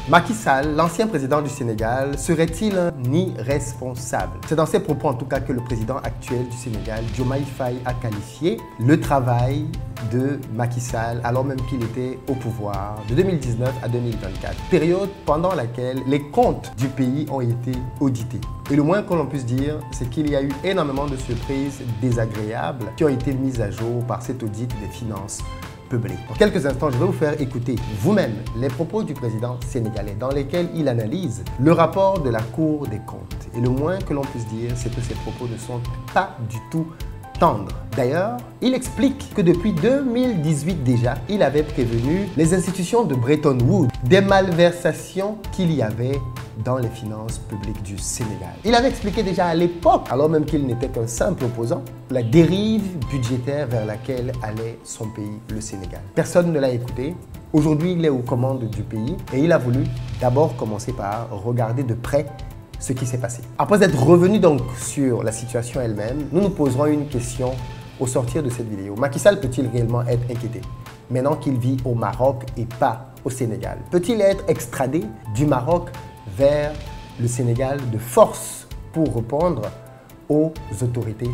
Macky Sall, l'ancien président du Sénégal, serait-il un irresponsable? C'est dans ses propos en tout cas que le président actuel du Sénégal, Diomaye Faye, a qualifié le travail de Macky Sall alors même qu'il était au pouvoir de 2019 à 2024, période pendant laquelle les comptes du pays ont été audités. Et le moins que l'on puisse dire, c'est qu'il y a eu énormément de surprises désagréables qui ont été mises à jour par cet audit des finances publiques. En quelques instants, je vais vous faire écouter vous-même les propos du président sénégalais dans lesquels il analyse le rapport de la Cour des comptes. Et le moins que l'on puisse dire, c'est que ces propos ne sont pas du tout tendre. D'ailleurs, il explique que depuis 2018 déjà, il avait prévenu les institutions de Bretton Woods des malversations qu'il y avait dans les finances publiques du Sénégal. Il avait expliqué déjà à l'époque, alors même qu'il n'était qu'un simple opposant, la dérive budgétaire vers laquelle allait son pays, le Sénégal. Personne ne l'a écouté. Aujourd'hui, il est aux commandes du pays et il a voulu d'abord commencer par regarder de près ce qui s'est passé. Après être revenu donc sur la situation elle-même, nous nous poserons une question au sortir de cette vidéo. Macky Sall peut-il réellement être inquiété maintenant qu'il vit au Maroc et pas au Sénégal? Peut-il être extradé du Maroc vers le Sénégal de force pour répondre aux autorités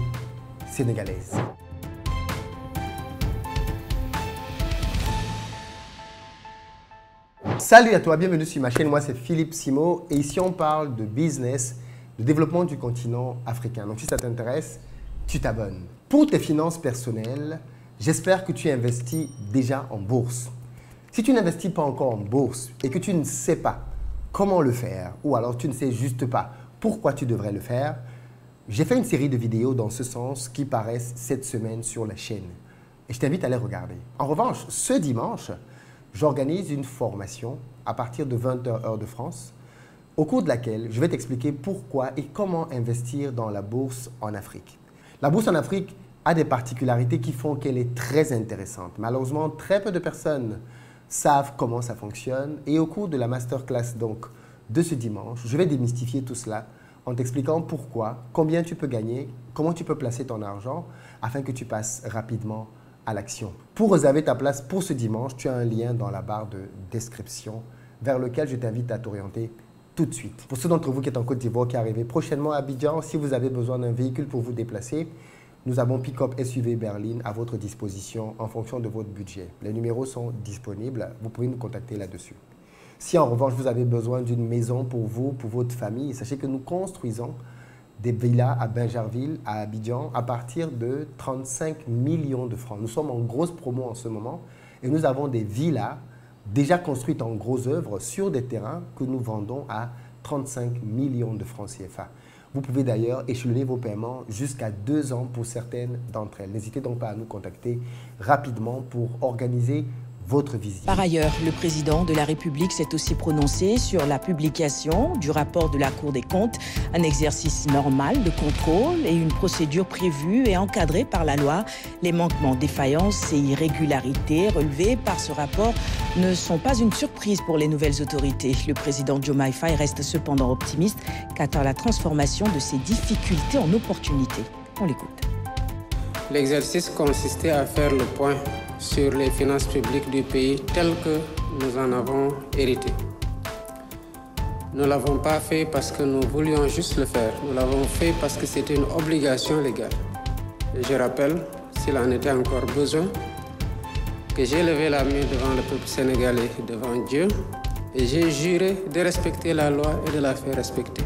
sénégalaises? Salut à toi, bienvenue sur ma chaîne, moi c'est Philippe Simo et ici on parle de business, de développement du continent africain. Donc si ça t'intéresse, tu t'abonnes. Pour tes finances personnelles, j'espère que tu investis déjà en bourse. Si tu n'investis pas encore en bourse et que tu ne sais pas comment le faire ou alors tu ne sais juste pas pourquoi tu devrais le faire, j'ai fait une série de vidéos dans ce sens qui paraissent cette semaine sur la chaîne et je t'invite à les regarder. En revanche, ce dimanche, j'organise une formation à partir de 20h heure de France, au cours de laquelle je vais t'expliquer pourquoi et comment investir dans la bourse en Afrique. La bourse en Afrique a des particularités qui font qu'elle est très intéressante. Malheureusement, très peu de personnes savent comment ça fonctionne et au cours de la masterclass donc, de ce dimanche, je vais démystifier tout cela en t'expliquant pourquoi, combien tu peux gagner, comment tu peux placer ton argent afin que tu passes rapidement à l'action. Pour réserver ta place pour ce dimanche, tu as un lien dans la barre de description vers lequel je t'invite à t'orienter tout de suite. Pour ceux d'entre vous qui sont en Côte d'Ivoire, qui arrivent prochainement à Abidjan, si vous avez besoin d'un véhicule pour vous déplacer, nous avons Pick-up SUV Berline à votre disposition en fonction de votre budget. Les numéros sont disponibles, vous pouvez nous contacter là-dessus. Si en revanche vous avez besoin d'une maison pour vous, pour votre famille, sachez que nous construisons des villas à Bingerville, à Abidjan, à partir de 35 millions de francs. Nous sommes en grosse promo en ce moment et nous avons des villas déjà construites en gros œuvre sur des terrains que nous vendons à 35 millions de francs CFA. Vous pouvez d'ailleurs échelonner vos paiements jusqu'à 2 ans pour certaines d'entre elles. N'hésitez donc pas à nous contacter rapidement pour organiser votre visite. Par ailleurs, le président de la République s'est aussi prononcé sur la publication du rapport de la Cour des comptes, un exercice normal de contrôle et une procédure prévue et encadrée par la loi. Les manquements, défaillances et irrégularités relevés par ce rapport ne sont pas une surprise pour les nouvelles autorités. Le président Diomaye Faye reste cependant optimiste quant à la transformation de ces difficultés en opportunités. On l'écoute. L'exercice consistait à faire le point sur les finances publiques du pays telles que nous en avons hérité. Nous ne l'avons pas fait parce que nous voulions juste le faire. Nous l'avons fait parce que c'était une obligation légale. Et je rappelle, s'il en était encore besoin, que j'ai levé la main devant le peuple sénégalais, devant Dieu, et j'ai juré de respecter la loi et de la faire respecter.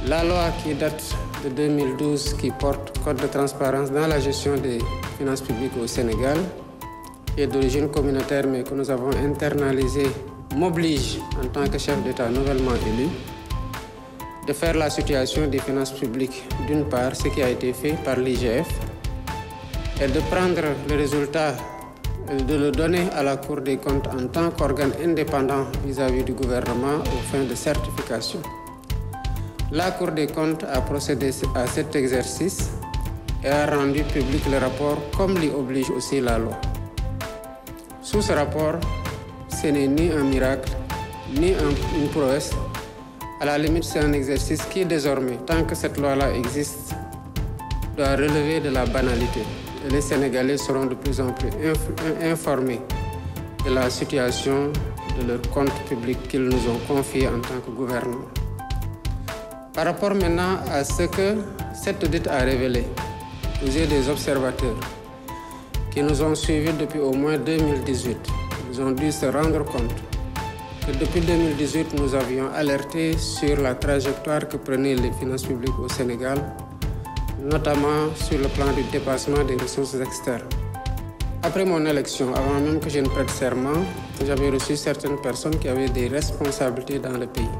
La loi qui date de 2012, qui porte Code de transparence dans la gestion des finances publiques au Sénégal, qui est d'origine communautaire mais que nous avons internalisé, m'oblige en tant que chef d'État nouvellement élu de faire la situation des finances publiques d'une part, ce qui a été fait par l'IGF, et de prendre le résultat et de le donner à la Cour des comptes en tant qu'organe indépendant vis-à-vis du gouvernement aux fins de certification. La Cour des comptes a procédé à cet exercice et a rendu public le rapport comme l'y oblige aussi la loi. Sous ce rapport, ce n'est ni un miracle, ni une prouesse. À la limite, c'est un exercice qui désormais, tant que cette loi-là existe, doit relever de la banalité. Et les Sénégalais seront de plus en plus informés de la situation de leurs comptes publics qu'ils nous ont confiés en tant que gouvernement. Par rapport maintenant à ce que cette audit a révélé, vous avez des observateurs qui nous ont suivis depuis au moins 2018. Ils ont dû se rendre compte que depuis 2018, nous avions alerté sur la trajectoire que prenaient les finances publiques au Sénégal, notamment sur le plan du dépassement des ressources externes. Après mon élection, avant même que je ne prête serment, j'avais reçu certaines personnes qui avaient des responsabilités dans le pays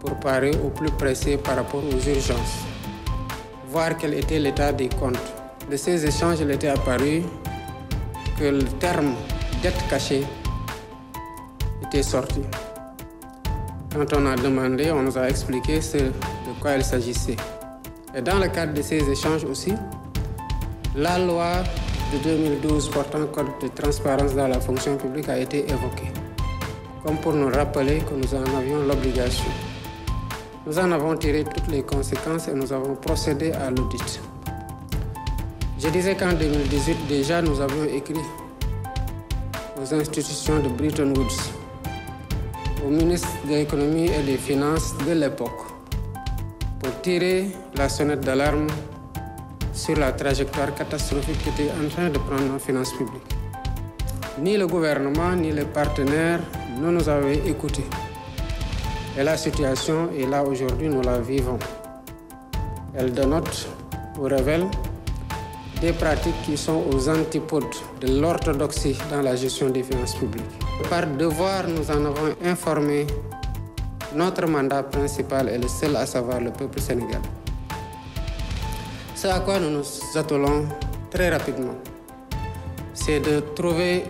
pour parer au plus pressé par rapport aux urgences, voir quel était l'état des comptes. De ces échanges, il était apparu que le terme dette cachée était sorti. Quand on a demandé, on nous a expliqué de quoi il s'agissait. Et dans le cadre de ces échanges aussi, la loi de 2012 portant code de transparence dans la fonction publique a été évoquée, comme pour nous rappeler que nous en avions l'obligation. Nous en avons tiré toutes les conséquences et nous avons procédé à l'audit. Je disais qu'en 2018, déjà, nous avions écrit aux institutions de Bretton Woods, au ministre de l'économie et des finances de l'époque, pour tirer la sonnette d'alarme sur la trajectoire catastrophique qui était en train de prendre nos finances publiques. Ni le gouvernement, ni les partenaires ne nous avaient écoutés. Et la situation est là aujourd'hui, nous la vivons. Elle dénote ou révèle des pratiques qui sont aux antipodes de l'orthodoxie dans la gestion des finances publiques. Par devoir, nous en avons informé. Notre mandat principal est le seul, à savoir le peuple sénégalais. Ce à quoi nous nous attelons très rapidement, c'est de trouver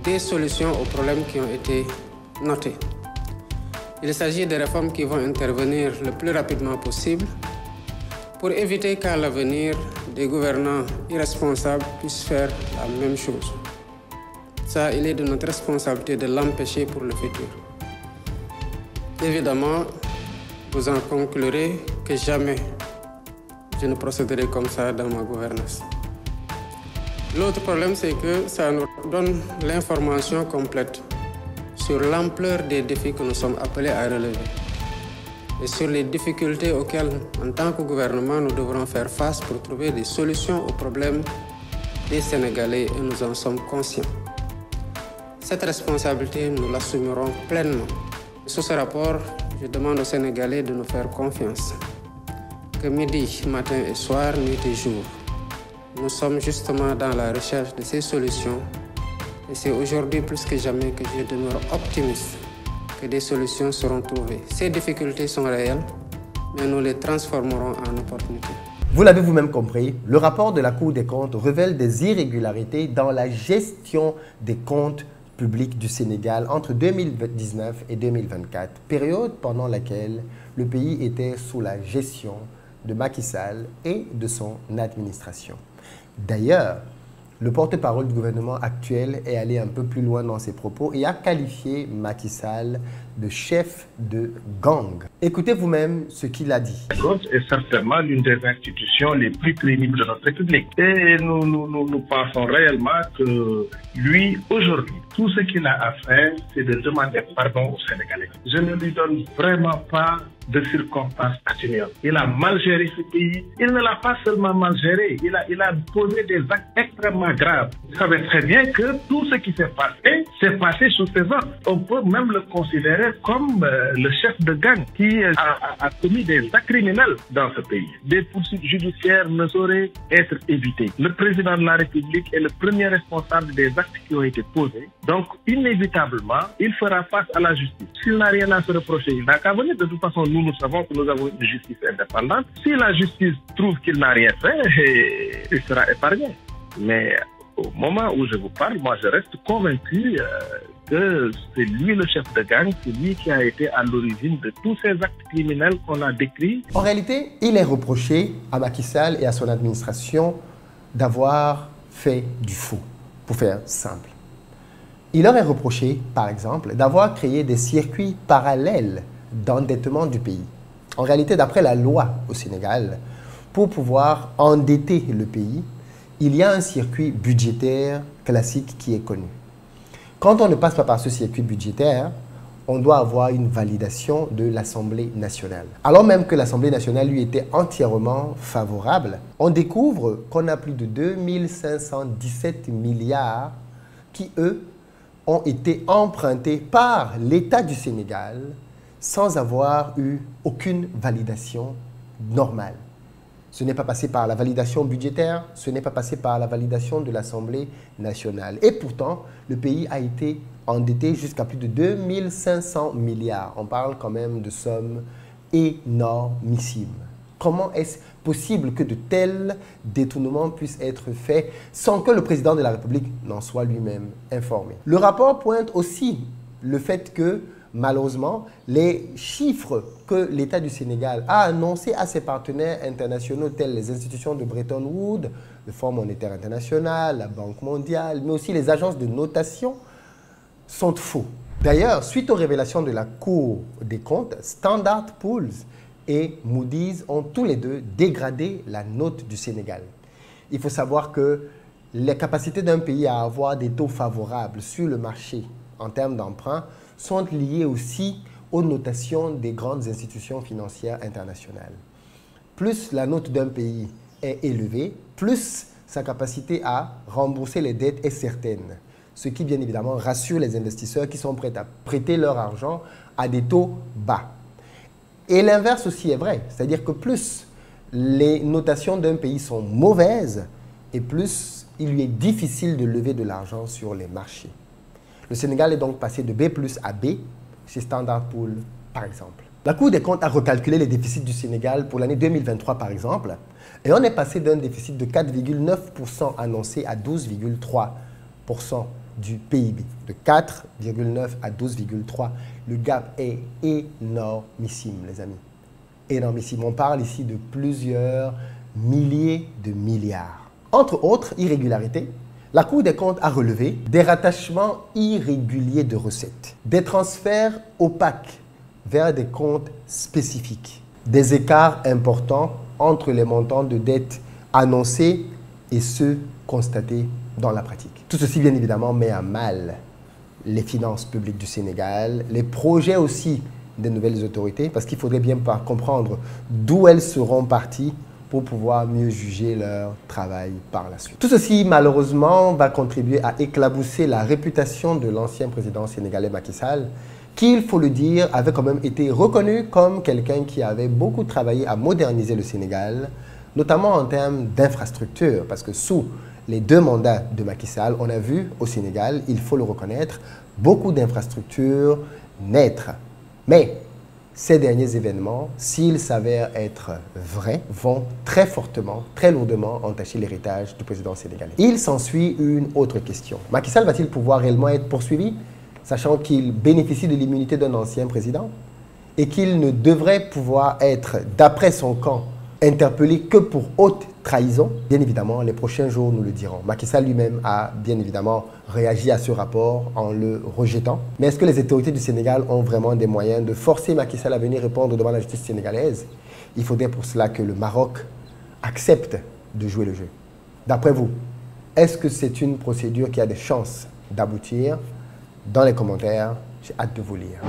des solutions aux problèmes qui ont été notés. Il s'agit de réformes qui vont intervenir le plus rapidement possible pour éviter qu'à l'avenir, des gouvernants irresponsables puissent faire la même chose. Ça, il est de notre responsabilité de l'empêcher pour le futur. Évidemment, vous en conclurez que jamais je ne procéderai comme ça dans ma gouvernance. L'autre problème, c'est que ça nous donne l'information complète sur l'ampleur des défis que nous sommes appelés à relever et sur les difficultés auxquelles, en tant que gouvernement, nous devrons faire face pour trouver des solutions aux problèmes des Sénégalais et nous en sommes conscients. Cette responsabilité, nous l'assumerons pleinement. Sous ce rapport, je demande aux Sénégalais de nous faire confiance. Que midi, matin et soir, nuit et jour, nous sommes justement dans la recherche de ces solutions. Et c'est aujourd'hui plus que jamais que je demeure optimiste que des solutions seront trouvées. Ces difficultés sont réelles, mais nous les transformerons en opportunités. Vous l'avez vous-même compris, le rapport de la Cour des comptes révèle des irrégularités dans la gestion des comptes publics du Sénégal entre 2019 et 2024, période pendant laquelle le pays était sous la gestion de Macky Sall et de son administration. D'ailleurs, le porte-parole du gouvernement actuel est allé un peu plus loin dans ses propos et a qualifié Macky Sall de chef de gang. Écoutez vous-même ce qu'il a dit. La Côte est certainement l'une des institutions les plus crédibles de notre République. Et nous pensons réellement que lui, aujourd'hui, tout ce qu'il a à faire, c'est de demander pardon aux Sénégalais. Je ne lui donne vraiment pas de circonstances atténuantes. Il a mal géré ce pays. Il ne l'a pas seulement mal géré, il a posé des actes extrêmement graves. Vous savez très bien que tout ce qui s'est passé sous ses ordres. On peut même le considérer comme le chef de gang qui a commis des actes criminels dans ce pays. Des poursuites judiciaires ne sauraient être évitées. Le président de la République est le premier responsable des actes qui ont été posés. Donc, inévitablement, il fera face à la justice. S'il n'a rien à se reprocher, il n'a qu'à venir. De toute façon, nous savons que nous avons une justice indépendante. Si la justice trouve qu'il n'a rien fait, il sera épargné. Mais au moment où je vous parle, moi, je reste convaincu que c'est lui le chef de gang, c'est lui qui a été à l'origine de tous ces actes criminels qu'on a décrits. En réalité, il est reproché à Macky Sall et à son administration d'avoir fait du faux, pour faire simple. Il leur est reproché, par exemple, d'avoir créé des circuits parallèles d'endettement du pays. En réalité, d'après la loi au Sénégal, pour pouvoir endetter le pays, il y a un circuit budgétaire classique qui est connu. Quand on ne passe pas par ce circuit budgétaire, on doit avoir une validation de l'Assemblée nationale. Alors même que l'Assemblée nationale lui était entièrement favorable, on découvre qu'on a plus de 2517 milliards qui, eux, ont été empruntés par l'État du Sénégal sans avoir eu aucune validation normale. Ce n'est pas passé par la validation budgétaire, ce n'est pas passé par la validation de l'Assemblée nationale. Et pourtant, le pays a été endetté jusqu'à plus de 2500 milliards. On parle quand même de sommes énormissimes. Comment est-ce possible que de tels détournements puissent être faits sans que le président de la République n'en soit lui-même informé? Le rapport pointe aussi le fait que, malheureusement, les chiffres que l'État du Sénégal a annoncés à ses partenaires internationaux tels les institutions de Bretton Woods, le Fonds monétaire international, la Banque mondiale, mais aussi les agences de notation, sont faux. D'ailleurs, suite aux révélations de la Cour des comptes, Standard & Poor's et Moody's ont tous les deux dégradé la note du Sénégal. Il faut savoir que les capacités d'un pays à avoir des taux favorables sur le marché en termes d'emprunt sont liées aussi aux notations des grandes institutions financières internationales. Plus la note d'un pays est élevée, plus sa capacité à rembourser les dettes est certaine. Ce qui, bien évidemment, rassure les investisseurs qui sont prêts à prêter leur argent à des taux bas. Et l'inverse aussi est vrai, c'est-à-dire que plus les notations d'un pays sont mauvaises, et plus il lui est difficile de lever de l'argent sur les marchés. Le Sénégal est donc passé de B+ à B chez Standard & Poor's, par exemple. La Cour des comptes a recalculé les déficits du Sénégal pour l'année 2023, par exemple, et on est passé d'un déficit de 4,9% annoncé à 12,3% du PIB. De 4,9 à 12,3. Le gap est énormissime, les amis. Énormissime. On parle ici de plusieurs milliers de milliards. Entre autres irrégularités, la Cour des comptes a relevé des rattachements irréguliers de recettes, des transferts opaques vers des comptes spécifiques, des écarts importants entre les montants de dettes annoncés et ceux constatés dans la pratique. Tout ceci, bien évidemment, met à mal les finances publiques du Sénégal, les projets aussi des nouvelles autorités, parce qu'il faudrait bien comprendre d'où elles seront parties pour pouvoir mieux juger leur travail par la suite. Tout ceci, malheureusement, va contribuer à éclabousser la réputation de l'ancien président sénégalais Macky Sall, qui, il faut le dire, avait quand même été reconnu comme quelqu'un qui avait beaucoup travaillé à moderniser le Sénégal, notamment en termes d'infrastructures, parce que sous les 2 mandats de Macky Sall, on a vu au Sénégal, il faut le reconnaître, beaucoup d'infrastructures naître. Mais ces derniers événements, s'ils s'avèrent être vrais, vont très fortement, très lourdement entacher l'héritage du président sénégalais. Il s'ensuit une autre question. Macky Sall va-t-il pouvoir réellement être poursuivi, sachant qu'il bénéficie de l'immunité d'un ancien président et qu'il ne devrait pouvoir être, d'après son camp, interpellé que pour haute trahison? Bien évidemment, les prochains jours nous le diront. Macky Sall lui-même a bien évidemment réagi à ce rapport en le rejetant. Mais est-ce que les autorités du Sénégal ont vraiment des moyens de forcer Macky Sall à venir répondre devant la justice sénégalaise? Il faudrait pour cela que le Maroc accepte de jouer le jeu. D'après vous, est-ce que c'est une procédure qui a des chances d'aboutir? Dans les commentaires, j'ai hâte de vous lire.